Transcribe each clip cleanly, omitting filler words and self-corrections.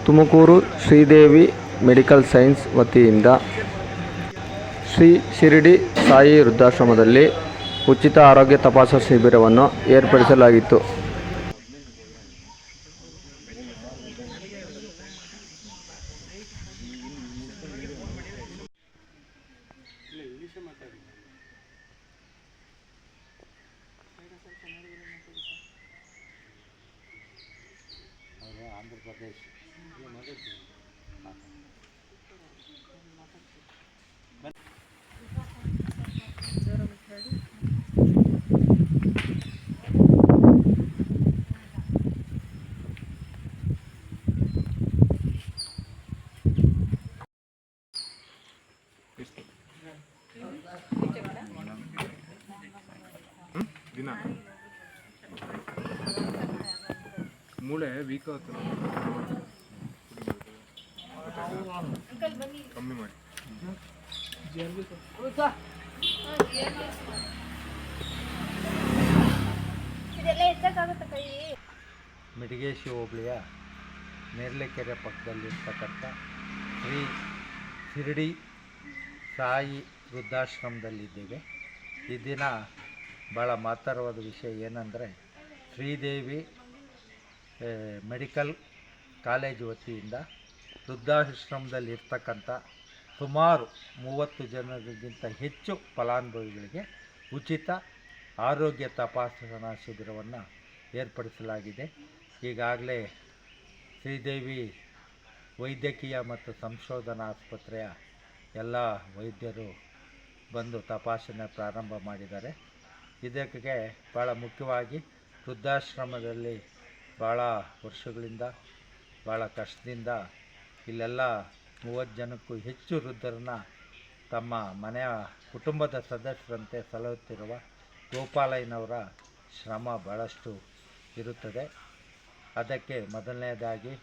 Tumakuru Sridevi medical science ವತಿಯಿಂದ ಶ್ರೀ ಶಿರಡಿ ಸಾಯಿ ವೃದ್ಧಾಶ್ರಮದಲ್ಲಿ ಉಚಿತ ಆರೋಗ್ಯ ತಪಾಸಣಾ ಶಿಬಿರವನ್ನು ಏರ್ಪಡಿಸಲಾಗಿತ್ತು. आंध्र प्रदेश ದಿನ ಮೂಳೆ ವೀಕ್ ಆಗ್ತದೆ, ಕಮ್ಮಿ ಮಾಡಿ. ಮಿಡಿಗೇಶಿ ಹೋಬಳಿಯ ನೇರ್ಲೆಕೆರೆ ಪಕ್ಕದಲ್ಲಿರ್ತಕ್ಕಂಥ ಶ್ರೀ ಶಿರಡಿ ಸಾಯಿ ವೃದ್ಧಾಶ್ರಮದಲ್ಲಿದ್ದೇವೆ. ಈ ದಿನ ಭಾಳ ಮಹತ್ತರವಾದ ವಿಷಯ ಏನಂದರೆ, ಶ್ರೀದೇವಿ ಮೆಡಿಕಲ್ ಕಾಲೇಜು ವತಿಯಿಂದ ವೃದ್ಧಾಶ್ರಮದಲ್ಲಿರ್ತಕ್ಕಂಥ ಸುಮಾರು 30 ಜನರಿಗಿಂತ ಹೆಚ್ಚು ಫಲಾನುಭವಿಗಳಿಗೆ ಉಚಿತ ಆರೋಗ್ಯ ತಪಾಸಣಾ ಶಿಬಿರವನ್ನು ಏರ್ಪಡಿಸಲಾಗಿದೆ. ಈಗಾಗಲೇ ಶ್ರೀದೇವಿ ವೈದ್ಯಕೀಯ ಮತ್ತು ಸಂಶೋಧನಾ ಆಸ್ಪತ್ರೆಯ ಎಲ್ಲ ವೈದ್ಯರು ಬಂದು ತಪಾಸಣೆ ಪ್ರಾರಂಭ ಮಾಡಿದ್ದಾರೆ. ಇದಕ್ಕೆ ಭಾಳ ಮುಖ್ಯವಾಗಿ ವೃದ್ಧಾಶ್ರಮದಲ್ಲಿ ಭಾಳ ವರ್ಷಗಳಿಂದ ಭಾಳ ಕಷ್ಟದಿಂದ ಇಲ್ಲೆಲ್ಲ 30 ಜನಕ್ಕೂ ಹೆಚ್ಚು ವೃದ್ಧರನ್ನು ತಮ್ಮ ಮನೆಯ ಕುಟುಂಬದ ಸದಸ್ಯರಂತೆ ಸಲಹುತ್ತಿರುವ ಗೋಪಾಲಯ್ಯನವರ ಶ್ರಮ ಭಾಳಷ್ಟು ಇರುತ್ತದೆ. ಅದಕ್ಕೆ ಮೊದಲನೇದಾಗಿ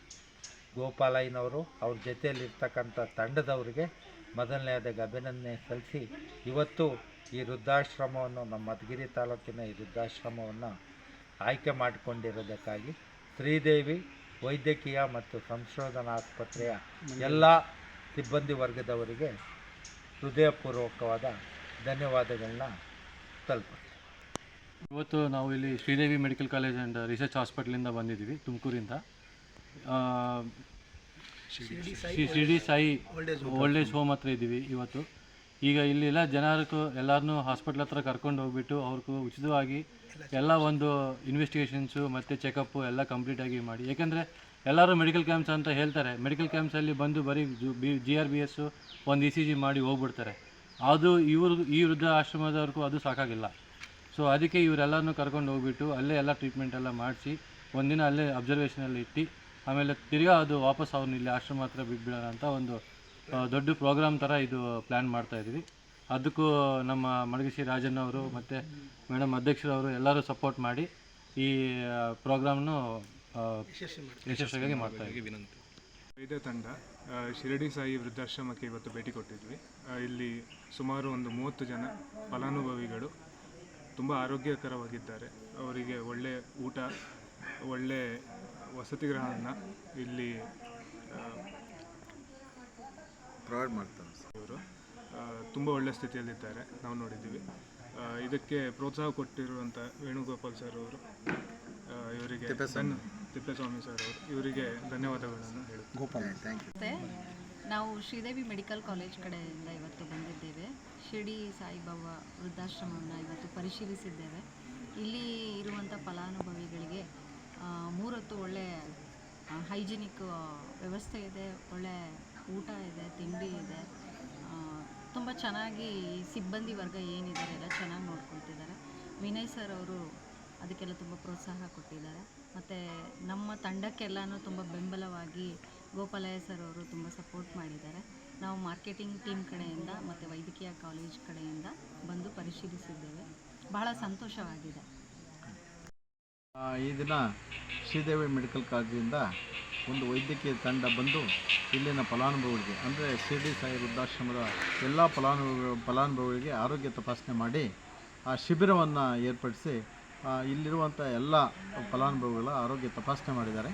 ಗೋಪಾಲಯ್ಯನವರು ಅವ್ರ ಜೊತೆಯಲ್ಲಿರ್ತಕ್ಕಂಥ ತಂಡದವರಿಗೆ ಮೊದಲನೇದಾಗಿ ಅಭಿನಂದನೆ ಸಲ್ಲಿಸಿ, ಇವತ್ತು ಈ ವೃದ್ಧಾಶ್ರಮವನ್ನು ನಮ್ಮ ಮಧುಗಿರಿ ತಾಲೂಕಿನ ಈ ವೃದ್ಧಾಶ್ರಮವನ್ನು ಆಯ್ಕೆ ಮಾಡಿಕೊಂಡಿರೋದಕ್ಕಾಗಿ ಶ್ರೀದೇವಿ ವೈದ್ಯಕೀಯ ಮತ್ತು ಸಂಶೋಧನಾ ಆಸ್ಪತ್ರೆಯ ಎಲ್ಲ ಸಿಬ್ಬಂದಿ ವರ್ಗದವರಿಗೆ ಹೃದಯಪೂರ್ವಕವಾದ ಧನ್ಯವಾದಗಳನ್ನ ತಲುಪಿಸ್ತೀನಿ. ಇವತ್ತು ನಾವು ಇಲ್ಲಿ Sridevi medical college and research ಹಾಸ್ಪಿಟಲಿಂದ ಬಂದಿದ್ದೀವಿ, ತುಮಕೂರಿಂದ. Shirdi Sai old age home ಹತ್ರ ಇದ್ದೀವಿ ಇವತ್ತು. ಈಗ ಇಲ್ಲೆಲ್ಲ ಜನರು ಎಲ್ಲರನ್ನೂ ಹಾಸ್ಪಿಟ್ಲ್ ಹತ್ರ ಕರ್ಕೊಂಡು ಹೋಗ್ಬಿಟ್ಟು ಅವ್ರಿಗೂ ಉಚಿತವಾಗಿ ಎಲ್ಲ ಒಂದು ಇನ್ವೆಸ್ಟಿಗೇಷನ್ಸು ಮತ್ತು ಚೆಕಪ್ಪು ಎಲ್ಲ ಕಂಪ್ಲೀಟಾಗಿ ಮಾಡಿ. ಏಕೆಂದರೆ ಎಲ್ಲರೂ ಮೆಡಿಕಲ್ ಕ್ಯಾಂಪ್ಸ್ ಅಂತ ಹೇಳ್ತಾರೆ, ಮೆಡಿಕಲ್ ಕ್ಯಾಂಪ್ಸಲ್ಲಿ ಬಂದು ಬರೀ GRBS ಒಂದು ECG ಮಾಡಿ ಹೋಗ್ಬಿಡ್ತಾರೆ. ಅದು ಈ ವೃದ್ಧ ಆಶ್ರಮದವ್ರಿಗೂ ಅದು ಸಾಕಾಗಿಲ್ಲ. ಸೊ ಅದಕ್ಕೆ ಇವರೆಲ್ಲರನ್ನೂ ಕರ್ಕೊಂಡು ಹೋಗ್ಬಿಟ್ಟು ಅಲ್ಲೇ ಎಲ್ಲ ಟ್ರೀಟ್ಮೆಂಟ್ ಎಲ್ಲ ಮಾಡಿಸಿ ಒಂದಿನ ಅಲ್ಲೇ ಅಬ್ಸರ್ವೇಷನಲ್ಲಿ ಇಟ್ಟು ಆಮೇಲೆ ತಿರ್ಗಾ ಅದು ವಾಪಸ್ ಅವ್ರನ್ನ ಇಲ್ಲಿ ಆಶ್ರಮ ಹತ್ರ ಬಿಟ್ಬಿಡೋಣ ಅಂತ ಒಂದು ದೊಡ್ಡ ಪ್ರೋಗ್ರಾಮ್ ಥರ ಇದು ಪ್ಲ್ಯಾನ್ ಮಾಡ್ತಾಯಿದ್ವಿ. ಅದಕ್ಕೂ ನಮ್ಮ ಮಡಗಶಿ ರಾಜಣ್ಣ ಅವರು ಮತ್ತು ಮೇಡಮ್ ಅಧ್ಯಕ್ಷರವರು ಎಲ್ಲರೂ ಸಪೋರ್ಟ್ ಮಾಡಿ ಈ ಪ್ರೋಗ್ರಾಮ್ನು ಯಶಸ್ವಿಯಾಗಿ ಮಾಡ್ತಾಯಿದ್ವಿ. ವಿನಂತಿ. ವೈದ್ಯ ತಂಡ ಶಿರಡಿ ಸಾಯಿ ವೃದ್ಧಾಶ್ರಮಕ್ಕೆ ಇವತ್ತು ಭೇಟಿ ಕೊಟ್ಟಿದ್ವಿ. ಇಲ್ಲಿ ಸುಮಾರು ಒಂದು 30 ಜನ ಫಲಾನುಭವಿಗಳು ತುಂಬ ಆರೋಗ್ಯಕರವಾಗಿದ್ದಾರೆ. ಅವರಿಗೆ ಒಳ್ಳೆಯ ಊಟ, ಒಳ್ಳೆಯ ವಸತಿ ಗೃಹವನ್ನು ಇಲ್ಲಿ ಪ್ರೊವೈಡ್ ಮಾಡ್ತಾರೆ. ಇವರು ತುಂಬ ಒಳ್ಳೆಯ ಸ್ಥಿತಿಯಲ್ಲಿದ್ದಾರೆ, ನಾವು ನೋಡಿದ್ದೀವಿ. ಇದಕ್ಕೆ ಪ್ರೋತ್ಸಾಹ ಕೊಟ್ಟಿರುವಂಥ ವೇಣುಗೋಪಾಲ್ ಸರ್ ಅವರು, ಇವರಿಗೆ ತಿಪ್ಪೇಸ್ವಾಮಿ ಸರ್ ಅವರು, ಇವರಿಗೆ ಧನ್ಯವಾದಗಳನ್ನು ಹೇಳುತ್ತಾರೆ. Gopal, thank you. ನಾವು ಶ್ರೀದೇವಿ ಮೆಡಿಕಲ್ ಕಾಲೇಜ್ ಕಡೆಯಿಂದ ಇವತ್ತು ಬಂದಿದ್ದೇವೆ. ಶಿರಡಿ ಸಾಯಿಬಾಬಾ ವೃದ್ಧಾಶ್ರಮವನ್ನು ಇವತ್ತು ಪರಿಶೀಲಿಸಿದ್ದೇವೆ. ಇಲ್ಲಿ ಇರುವಂಥ ಫಲಾನುಭವಿಗಳಿಗೆ 3 ಹೊತ್ತು ಒಳ್ಳೆ ಹೈಜಿನಿಕ್ ವ್ಯವಸ್ಥೆ ಇದೆ, ಒಳ್ಳೆ ಊಟ ಇದೆ, ತಿಂಡಿ ಇದೆ. ತುಂಬ ಚೆನ್ನಾಗಿ ಸಿಬ್ಬಂದಿ ವರ್ಗ ಏನಿದ್ದಾರೆ ಎಲ್ಲ ಚೆನ್ನಾಗಿ ನೋಡ್ಕೊಳ್ತಿದ್ದಾರೆ. ವಿನಯ್ ಸರ್ ಅವರು ಅದಕ್ಕೆಲ್ಲ ತುಂಬ ಪ್ರೋತ್ಸಾಹ ಕೊಟ್ಟಿದ್ದಾರೆ. ಮತ್ತು ನಮ್ಮ ತಂಡಕ್ಕೆಲ್ಲನೂ ತುಂಬ ಬೆಂಬಲವಾಗಿ ಗೋಪಾಲಯ್ಯ ಸರ್ ಅವರು ತುಂಬ ಸಪೋರ್ಟ್ ಮಾಡಿದ್ದಾರೆ. ನಾವು ಮಾರ್ಕೆಟಿಂಗ್ ಟೀಮ್ ಕಡೆಯಿಂದ ಮತ್ತು ವೈದ್ಯಕೀಯ ಕಾಲೇಜ್ ಕಡೆಯಿಂದ ಬಂದು ಪರಿಶೀಲಿಸಿದ್ದೇವೆ. ಬಹಳ ಸಂತೋಷವಾಗಿದೆ. ಈ ದಿನ ಶ್ರೀದೇವಿ ಮೆಡಿಕಲ್ ಕಾಲೇಜಿಂದ ಒಂದು ವೈದ್ಯಕೀಯ ತಂಡ ಬಂದು ಇಲ್ಲಿನ ಫಲಾನುಭವಿಗಳಿಗೆ, ಅಂದರೆ ಶಿರಡಿ ಸಾಯಿ ವೃದ್ಧಾಶ್ರಮದ ಎಲ್ಲ ಫಲಾನುಭವಿಗಳಿಗೆ ಆರೋಗ್ಯ ತಪಾಸಣೆ ಮಾಡಿ ಆ ಶಿಬಿರವನ್ನು ಏರ್ಪಡಿಸಿ ಇಲ್ಲಿರುವಂಥ ಎಲ್ಲ ಫಲಾನುಭವಿಗಳ ಆರೋಗ್ಯ ತಪಾಸಣೆ ಮಾಡಿದ್ದಾರೆ.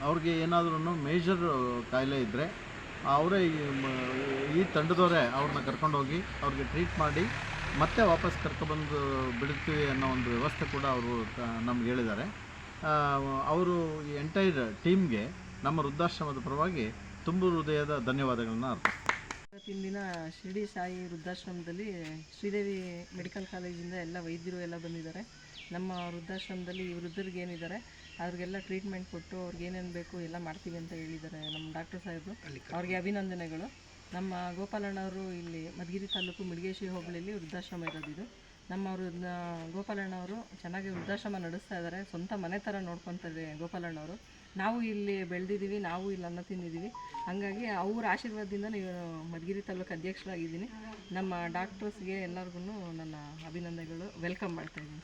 ಅವ್ರಿಗೆ ಏನಾದ್ರೂ ಮೇಜರ್ ಕಾಯಿಲೆ ಇದ್ದರೆ ಅವರೇ ಈ ತಂಡದವರೇ ಅವ್ರನ್ನ ಕರ್ಕೊಂಡೋಗಿ ಅವ್ರಿಗೆ ಟ್ರೀಟ್ ಮಾಡಿ ಮತ್ತೆ ವಾಪಸ್ ಕರ್ಕೊಬಂದು ಬಿಡ್ತೀವಿ ಅನ್ನೋ ಒಂದು ವ್ಯವಸ್ಥೆ ಕೂಡ ಅವರು ನಮ್ಗೆ ಹೇಳಿದ್ದಾರೆ. ಅವರು ಈ ಎಂಟೈರ್ ಟೀಮ್ಗೆ ನಮ್ಮ ವೃದ್ಧಾಶ್ರಮದ ಪರವಾಗಿ ತುಂಬು ಹೃದಯದ ಧನ್ಯವಾದಗಳನ್ನು ಅರ್ಪಿಸ್ತೀನಿ. ಇವತ್ತಿನ ದಿನ ಶಿರಡಿ ಸಾಯಿ ವೃದ್ಧಾಶ್ರಮದಲ್ಲಿ ಶ್ರೀದೇವಿ ಮೆಡಿಕಲ್ ಕಾಲೇಜಿಂದ ಎಲ್ಲ ವೈದ್ಯರು ಎಲ್ಲ ಬಂದಿದ್ದಾರೆ. ನಮ್ಮ ವೃದ್ಧಾಶ್ರಮದಲ್ಲಿ ಈ ವೃದ್ಧರಿಗೆ ಏನಿದ್ದಾರೆ ಅವ್ರಿಗೆಲ್ಲ ಟ್ರೀಟ್ಮೆಂಟ್ ಕೊಟ್ಟು ಅವ್ರಿಗೆ ಏನೇನು ಬೇಕು ಎಲ್ಲ ಮಾಡ್ತೀವಿ ಅಂತ ಹೇಳಿದ್ದಾರೆ ನಮ್ಮ ಡಾಕ್ಟರ್ ಸಾಹೇಬರು. ಅವ್ರಿಗೆ ಅಭಿನಂದನೆಗಳು. ನಮ್ಮ ಗೋಪಾಲಣ್ಣವರು ಇಲ್ಲಿ ಮಧುಗಿರಿ ತಾಲೂಕು ಮಿಡಗೇಶಿ ಹೋಬಳಿಯಲ್ಲಿ ವೃದ್ಧಾಶ್ರಮ ಇರೋದಿದು. ನಮ್ಮ ಗೋಪಾಲಣ್ಣವರು ಚೆನ್ನಾಗಿ ವೃದ್ಧಾಶ್ರಮ ನಡೆಸ್ತಾ ಇದ್ದಾರೆ. ಸ್ವಂತ ಮನೆ ಥರ ನೋಡ್ಕೊತಾರೆ ಗೋಪಾಲಣ್ಣವರು. ನಾವು ಇಲ್ಲಿ ಬೆಳೆದಿದ್ದೀವಿ, ನಾವು ಇಲ್ಲಿ ಅನ್ನ ತಿಂದಿದ್ದೀವಿ. ಹಾಗಾಗಿ ಅವ್ರ ಆಶೀರ್ವಾದದಿಂದ ನೀವು ಮಧುಗಿರಿ ತಾಲೂಕು ಅಧ್ಯಕ್ಷರಾಗಿದ್ದೀನಿ. ನಮ್ಮ ಡಾಕ್ಟರ್ಸ್ಗೆ ಎಲ್ಲರಿಗೂ ನನ್ನ ಅಭಿನಂದನೆಗಳು. ವೆಲ್ಕಮ್ ಮಾಡ್ತಾ ಇದ್ದೀನಿ.